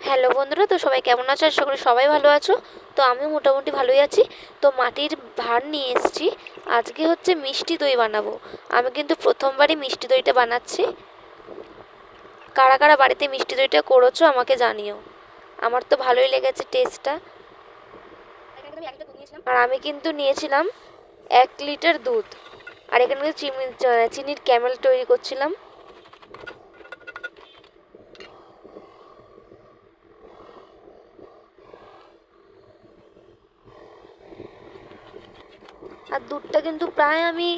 Hello বন্ধুরা, তো সবাই কেমন আছো? আশা করি সবাই ভালো আছো। তো আমি মোটামুটি ভালোই আছি। তো মাটির ভাঁড় নিয়ে এসেছি। আজকে হচ্ছে মিষ্টি দই বানাবো। আমি কিন্তু প্রথমবারই মিষ্টি দইটা বানাচ্ছি। কারা কারা বাড়িতে মিষ্টি দইটা করেছো আমাকে জানিও। আমার তো ভালোই লেগেছে টেস্টটা। আর আমি কিন্তু নিয়েছিলাম 1 লিটার দুধ। আর এখানে চিনির ক্যামেল তৈরি করছিলাম। আর দুধটা কিন্তু প্রায় আমি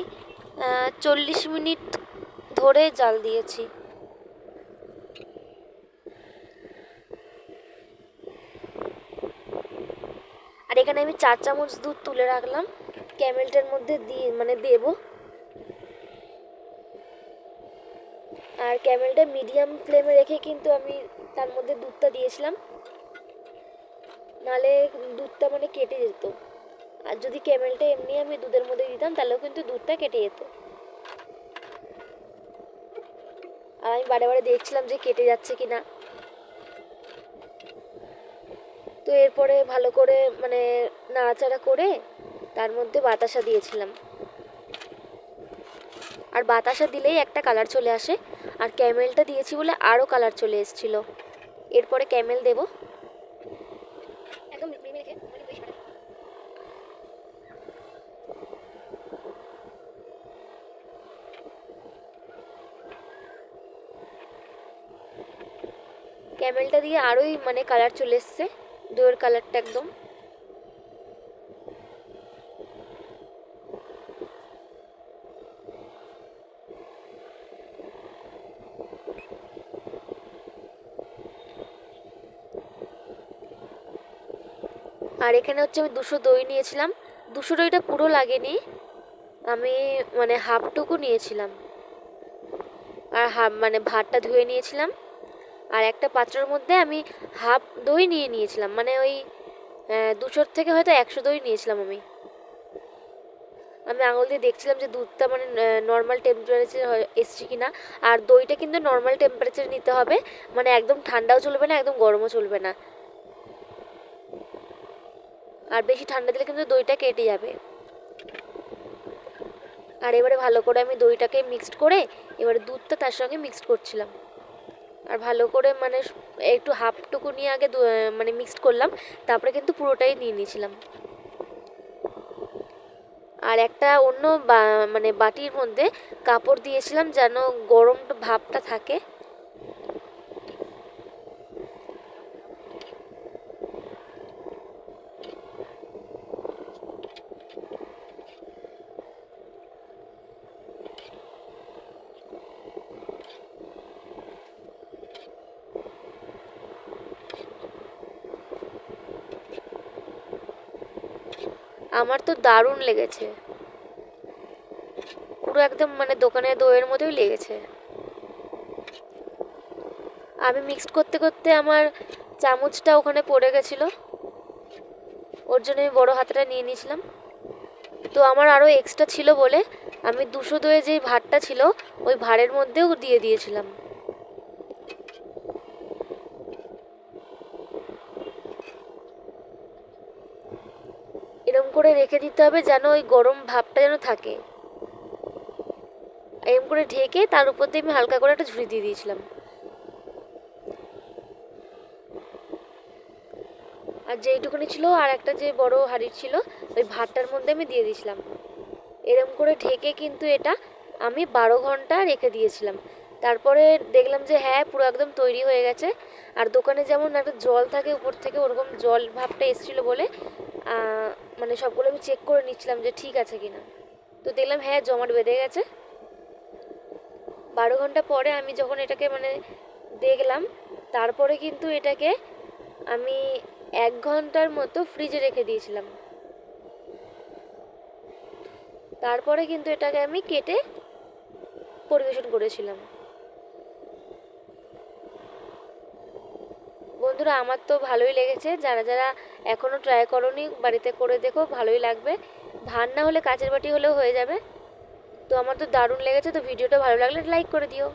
40 মিনিট ধরে জাল দিয়েছি। আর এখানে আমি 4 চামচ দুধ তুলে রাখলাম, ক্যামেলটার মধ্যে দিয়ে দেব। আর ক্যামেলটা মিডিয়াম ফ্লেমে রেখে কিন্তু আমি তার মধ্যে দুধটা দিয়েছিলাম, নালে দুধটা কেটে যেত। আর যদি ক্যামেলটা এমনি আমি দুধের মধ্যে দিতাম তাহলেও কিন্তু দুধটা কেটে যেত। আর আমি বারে বারে দেখছিলাম যে কেটে যাচ্ছে কিনা। তো এরপরে ভালো করে নাড়াচাড়া করে তার মধ্যে বাতাসা দিয়েছিলাম। আর বাতাসা দিলেই একটা কালার চলে আসে। আর ক্যামেলটা দিয়েছি বলে আরও কালার চলে এসেছিল। এরপরে ক্যামেল দেব। ক্যামেলটা দিয়ে আরোই কালার চলে এসছে, দইয়ের কালারটা একদম। আর এখানে হচ্ছে আমি 200 দই নিয়েছিলাম। 200 দইটা পুরো লাগেনি, আমি হাফটুকু নিয়েছিলাম। আর হাফ ভাতটা ধুয়ে নিয়েছিলাম। আর একটা পাত্রের মধ্যে আমি হাফ দই নিয়েছিলাম, ওই 200 থেকে হয়তো 100 দই নিয়েছিলাম আমি। আঙুল দিয়ে দেখছিলাম যে দুধটা নর্মাল টেম্পারেচার এসছে কিনা। আর দইটা কিন্তু নর্মাল টেম্পারেচারে নিতে হবে, একদম ঠান্ডাও চলবে না, একদম গরমও চলবে না। আর বেশি ঠান্ডা দিলে কিন্তু দইটা কেটে যাবে। আর এবারে ভালো করে আমি দইটাকে মিক্সড করে এবারে দুধটা তার সঙ্গে মিক্সড করছিলাম। আর ভালো করে একটু হাফটুকু নিয়ে আগে মিক্সড করলাম, তারপরে কিন্তু পুরোটাই নিয়ে নিয়েছিলাম। আর একটা অন্য বাটির মধ্যে কাপড় দিয়েছিলাম যেন গরম ভাবটা থাকে। আমার তো দারুণ লেগেছে, পুরো একদম দোকানের দইয়ের মতোই লেগেছে। আমি মিক্সড করতে করতে আমার চামচটা ওখানে পড়ে গেছিলো, ওর জন্য আমি বড় হাতটা নিয়ে নিয়েছিলাম। তো আমার আরও এক্সট্রা ছিল বলে আমি 200 দইয়ে যে ভাতটা ছিল ওই ভাঁড়ের মধ্যেও দিয়ে দিয়েছিলাম। এরকম করে রেখে দিতে হবে যেন ওই গরম ভাবটা যেন থাকে। এরকম করে ঢেকে তার উপর দিয়ে আমি হালকা করে একটা ঝুড়ি দিয়ে দিয়েছিলাম। আর যেইটুকুনি ছিল আর একটা যে বড় হাঁড়ি ছিল ওই ভাতটার মধ্যে আমি দিয়ে দিয়েছিলাম। এরকম করে ঢেকে কিন্তু এটা আমি 12 ঘন্টা রেখে দিয়েছিলাম। তারপরে দেখলাম যে হ্যাঁ পুরো একদম তৈরি হয়ে গেছে। আর দোকানে যেমন একটা জল থাকে উপর থেকে, ওরকম জল ভাবটা এসেছিলো বলে সবগুলো আমি চেক করে নিচ্ছিলাম যে ঠিক আছে কিনা। তো দেখলাম হ্যাঁ জমাট বেঁধে গেছে। 12 ঘন্টা পরে আমি যখন এটাকে দেখলাম, তারপরে কিন্তু এটাকে আমি 1 ঘন্টার মতো ফ্রিজে রেখে দিয়েছিলাম। তারপরে কিন্তু এটাকে আমি কেটে পরিবেশন করেছিলাম। বন্ধুরা আমার তো ভালোই লেগেছে, যারা যারা এখনও ট্রাই করোনি বাড়িতে করে দেখো, ভালোই লাগবে। ভাত না হলে কাচের বাটি হলেও হয়ে যাবে। তো আমার তো দারুণ লেগেছে। তো ভিডিওটা ভালো লাগলে লাইক করে দিও।